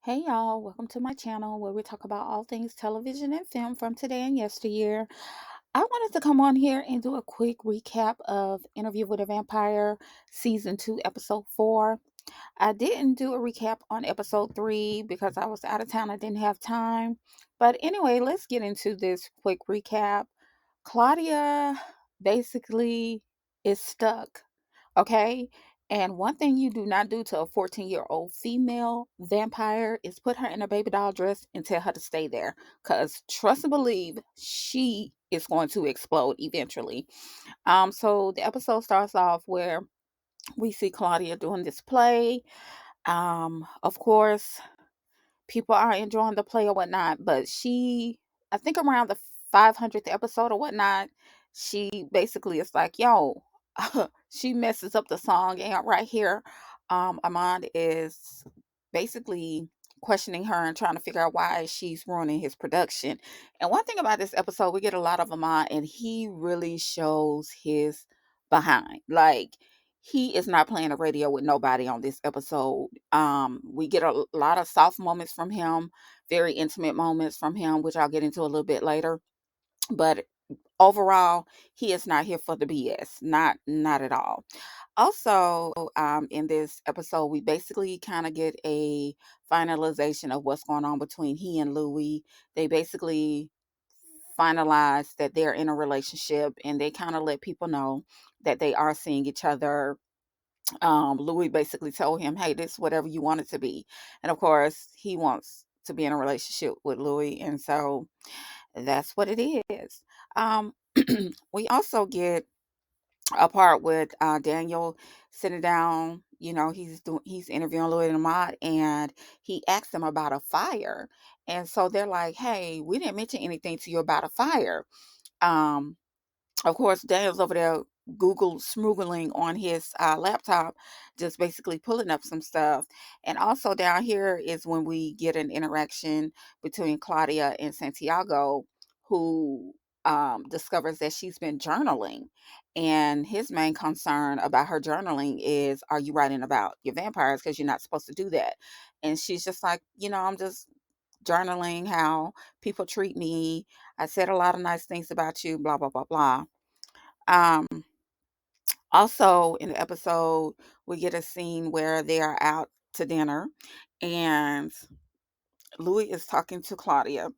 Hey y'all, welcome to my channel where we talk about all things television and film from today and yesteryear. I wanted to come on here and do a quick recap of Interview with a Vampire Season 2, Episode 4. I didn't do a recap on Episode 3 because I was out of town. I didn't have time. But anyway, let's get into this quick recap. Claudia basically is stuck, okay? And one thing you do not do to a 14-year-old female vampire is put her in a baby doll dress and tell her to stay there. Because trust and believe, she is going to explode eventually. So the episode starts off where we see Claudia doing this play. Of course, people are enjoying the play or whatnot, but I think around the 500th episode or whatnot, she basically is like, yo, she messes up the song. And right here, Ahmad is basically questioning her and trying to figure out why she's ruining his production. And one thing about this episode, we get a lot of Ahmad, and he really shows his behind. Like, he is not playing the radio with nobody on this episode. We get a lot of soft moments from him, very intimate moments from him, which I'll get into a little bit later. But overall, he is not here for the BS. Not at all. Also, in this episode, we basically kind of get a finalization of what's going on between he and Louis. They basically finalize that they're in a relationship, and they kind of let people know that they are seeing each other. Louis basically told him, "Hey, this is whatever you want it to be," and of course, he wants to be in a relationship with Louis, and so that's what it is. Um, we also get a part with Daniel sitting down. You know, he's interviewing Louis and Ahmad, and he asked them about a fire, and so they're like, "Hey, we didn't mention anything to you about a fire." Um, of course, Daniel's over there Google smoogling on his laptop, just basically pulling up some stuff. And also down here is when we get an interaction between Claudia and Santiago, who discovers that she's been journaling. And his main concern about her journaling is, are you writing about your vampires? Because you're not supposed to do that. And she's just like, I'm just journaling how people treat me. I said a lot of nice things about you, blah, blah, blah, blah. Um, Also, in the episode, we get a scene where they are out to dinner, and Louis is talking to Claudia.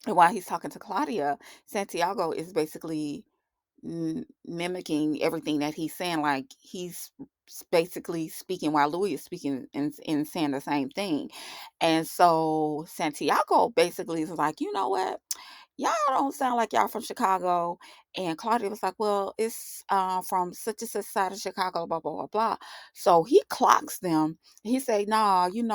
And while he's talking to Claudia, Santiago is basically mimicking everything that he's saying. Like, he's basically speaking while Louis is speaking and saying the same thing. And so Santiago basically is like, you know what? Y'all don't sound like y'all from Chicago. And Claudia was like, well, it's from such and such side of Chicago, blah, blah, blah, blah. So he clocks them. He say, nah, you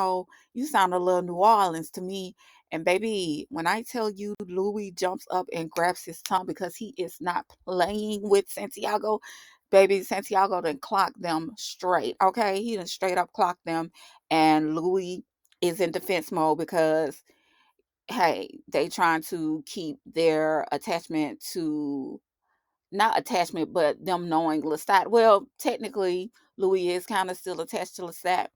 sound a little New Orleans to me. And baby, when I tell you Louis jumps up and grabs his tongue because he is not playing with Santiago, baby, Santiago done clock them straight. Okay. He done straight up clock them. And Louis is in defense mode because hey, they trying to keep their attachment to not attachment, but them knowing Lestat. Well, technically, Louis is kind of still attached to Lestat,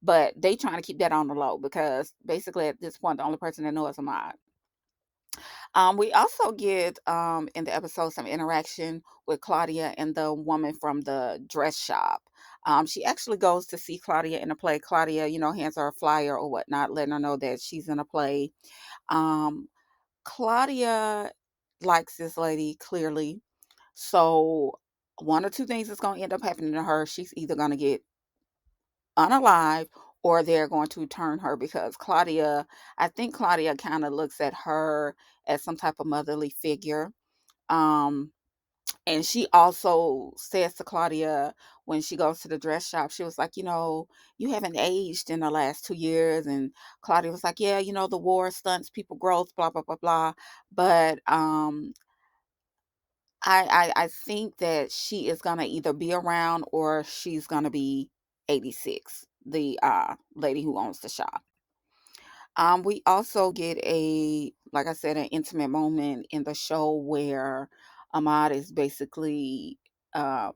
but they trying to keep that on the low because basically at this point, the only person that knows is Ahmad. We also get in the episode some interaction with Claudia and the woman from the dress shop. She actually goes to see Claudia in a play. Claudia, hands her a flyer or whatnot, letting her know that she's in a play. Um, Claudia likes this lady clearly. So one or two things is going to end up happening to her. She's either going to get unalive or they're going to turn her because I think Claudia kind of looks at her as some type of motherly figure. Um, and she also says to Claudia when she goes to the dress shop, she was like, you haven't aged in the last 2 years. And Claudia was like, yeah, the war stunts people growth, blah, blah, blah, blah. But I think that she is gonna either be around or she's gonna be 86, the lady who owns the shop. We also get like I said, an intimate moment in the show where Ahmad is basically um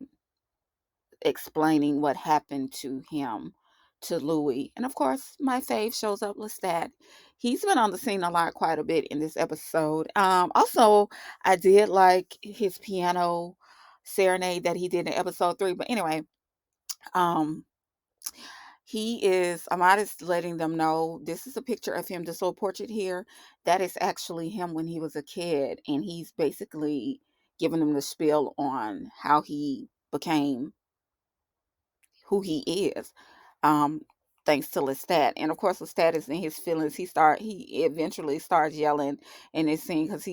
explaining what happened to him to Louis. And of course, my fave shows up, Lestat. He's been on the scene a lot, quite a bit in this episode. Also, I did like his piano serenade that he did in episode 3. But anyway, um, Ahmad is letting them know this is a picture of him, this little portrait here. That is actually him when he was a kid. And he's basically giving them the spiel on how he became who he is, um, thanks to Lestat. And of course, Lestat is in his feelings. He eventually starts yelling in this scene because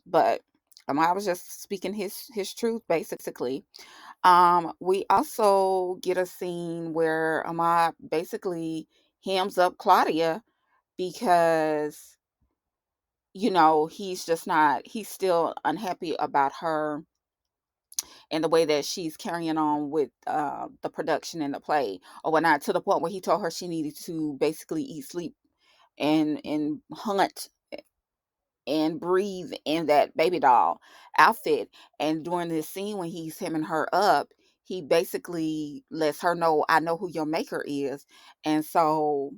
but I was just speaking his truth basically. We also get a scene where Ahmad basically hams up Claudia because he's still unhappy about her and the way that she's carrying on with the production and the play or whatnot, to the point where he told her she needed to basically eat, sleep, and hunt and breathe in that baby doll outfit. And during this scene when he's hemming her up, he basically lets her know, I know who your maker is. And so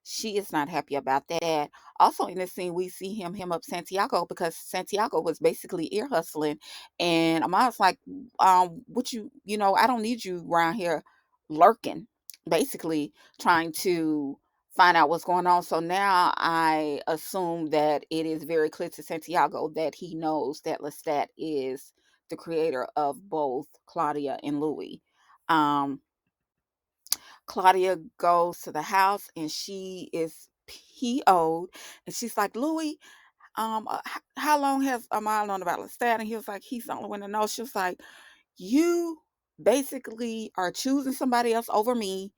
she is not happy about that. Also in this scene, we see him up Santiago because Santiago was basically ear hustling, and Ama's like, what I don't need you around here lurking, basically trying to find out what's going on. So now I assume that it is very clear to Santiago that he knows that Lestat is the creator of both Claudia and Louis. Um, Claudia goes to the house and she is PO'd, and she's like, Louis, how long has Amal known about Lestat? And he was like, he's the only one to know. She was like, you basically are choosing somebody else over me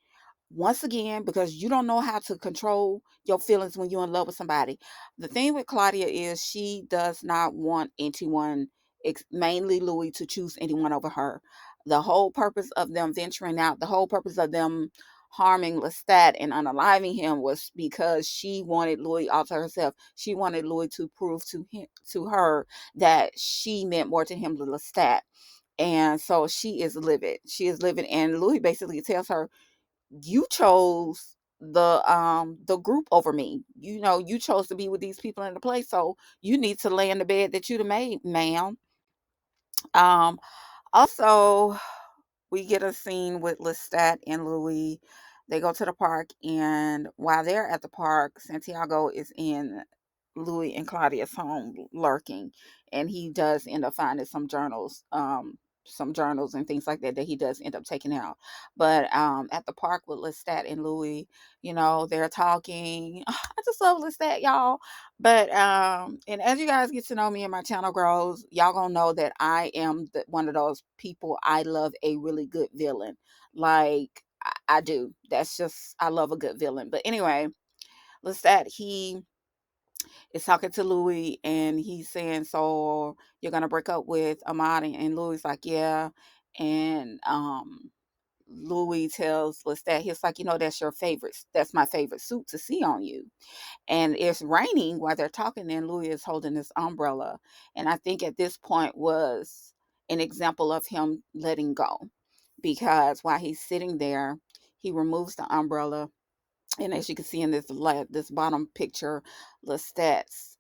once again because you don't know how to control your feelings when you're in love with somebody. The thing with Claudia is she does not want anyone, mainly Louis, to choose anyone over her. The whole purpose of them venturing out, the whole purpose of them harming Lestat and unaliving him was because she wanted Louis all to herself. She wanted Louis to prove to her that she meant more to him than Lestat. And so she is livid. She is livid. And Louis basically tells her, you chose the group over me. You chose to be with these people in the place, so you need to lay in the bed that you'd have made, ma'am. Um, Also, we get a scene with Lestat and Louis. They go to the park, and while they're at the park, Santiago is in Louis and Claudia's home lurking, and he does end up finding some journals and things like that that he does end up taking out. But at the park with Lestat and Louis, they're talking. I just love Lestat, y'all. But and as you guys get to know me and my channel grows, y'all gonna know that I am one of those people. I love a really good villain. Like I do. That's just, I love a good villain. But anyway, Lestat, he is talking to Louis and he's saying, so you're gonna break up with Amadi? And Louis is like, yeah. And Louis tells Lestat, he's like, that's my favorite suit to see on you. And it's raining while they're talking, and Louis is holding this umbrella. And I think at this point was an example of him letting go, because while he's sitting there, he removes the umbrella, and as you can see in this bottom picture, Lestat's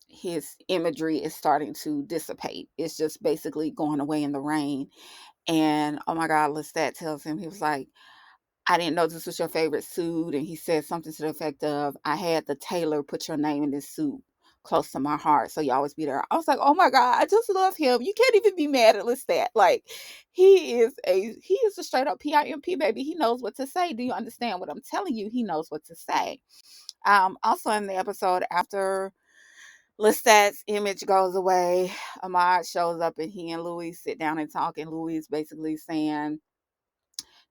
his imagery is starting to dissipate. It's just basically going away in the rain. And oh my God, Lestat tells him, he was like, I didn't know this was your favorite suit. And he said something to the effect of, I had the tailor put your name in this suit close to my heart, so you always be there. I was like, oh my God, I just love him. You can't even be mad at Lestat. Like, he is a straight up PIMP, baby. He knows what to say. Do you understand what I'm telling you? He knows what to say. Also in the episode, after Lestat's image goes away, Ahmad shows up and he and Louis sit down and talk, and Louis is basically saying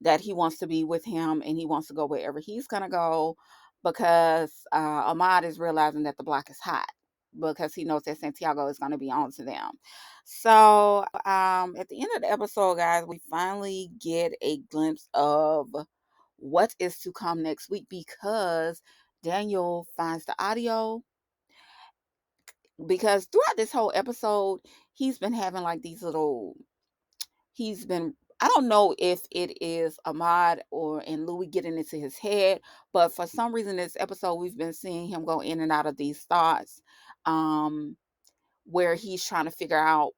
that he wants to be with him and he wants to go wherever he's going to go, because Ahmad is realizing that the block is hot because he knows that Santiago is going to be on to them. So at the end of the episode, guys, we finally get a glimpse of what is to come next week, because Daniel finds the audio. Because throughout this whole episode, he's been having like these little, he's been I don't know if it is Ahmad or and Louis getting into his head, but for some reason this episode we've been seeing him go in and out of these thoughts. Um where he's trying to figure out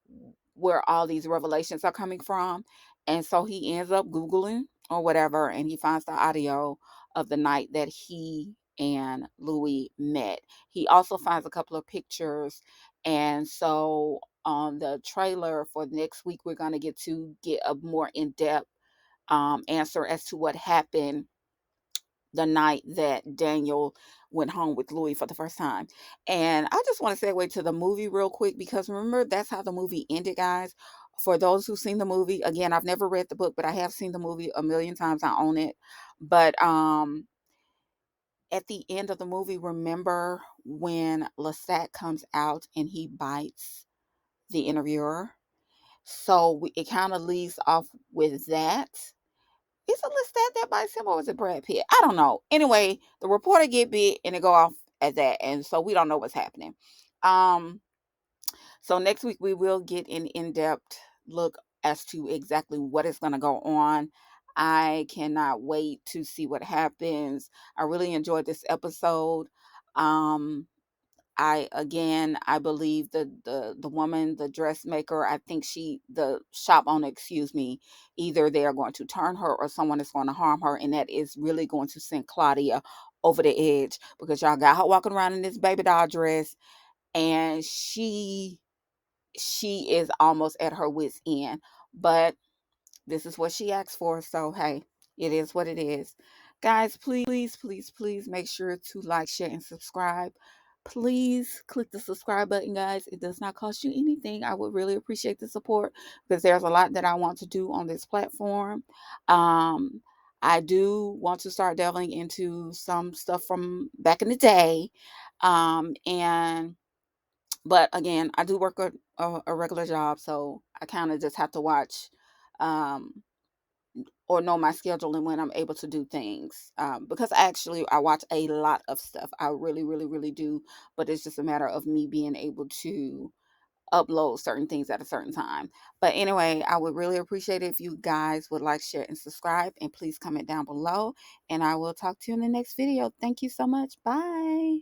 where all these revelations are coming from. And so he ends up Googling or whatever, and he finds the audio of the night that he and Louis met. He also finds a couple of pictures. And so on the trailer for next week, we're going to get a more in depth answer as to what happened the night that Daniel went home with Louis for the first time. And I just want to segue to the movie real quick because remember, that's how the movie ended, guys. For those who've seen the movie, again, I've never read the book, but I have seen the movie a million times. I own it. But at the end of the movie, remember when Lestat comes out and he bites the interviewer? So it kind of leaves off with that. Is it Lestat that bites him or is it Brad Pitt? I don't know. Anyway, the reporter get bit and it go off at that, and so we don't know what's happening. Um, so next week we will get an in-depth look as to exactly what is going to go on. I cannot wait to see what happens. I really enjoyed this episode. Um, I believe the woman, the dressmaker, I think the shop owner, excuse me, either they are going to turn her or someone is going to harm her, and that is really going to send Claudia over the edge because y'all got her walking around in this baby doll dress, and she is almost at her wit's end. But this is what she asked for. So, hey, it is what it is. Guys, please, please, please make sure to like, share, and subscribe. Please click the subscribe button, guys. It does not cost you anything. I would really appreciate the support because there's a lot that I want to do on this platform. Um, I do want to start delving into some stuff from back in the day. And but again, I do work a regular job, so I kind of just have to watch um, or know my schedule and when I'm able to do things. Because actually, I watch a lot of stuff. I really, really, really do. But it's just a matter of me being able to upload certain things at a certain time. But anyway, I would really appreciate it if you guys would like, share, and subscribe. And please comment down below. And I will talk to you in the next video. Thank you so much. Bye.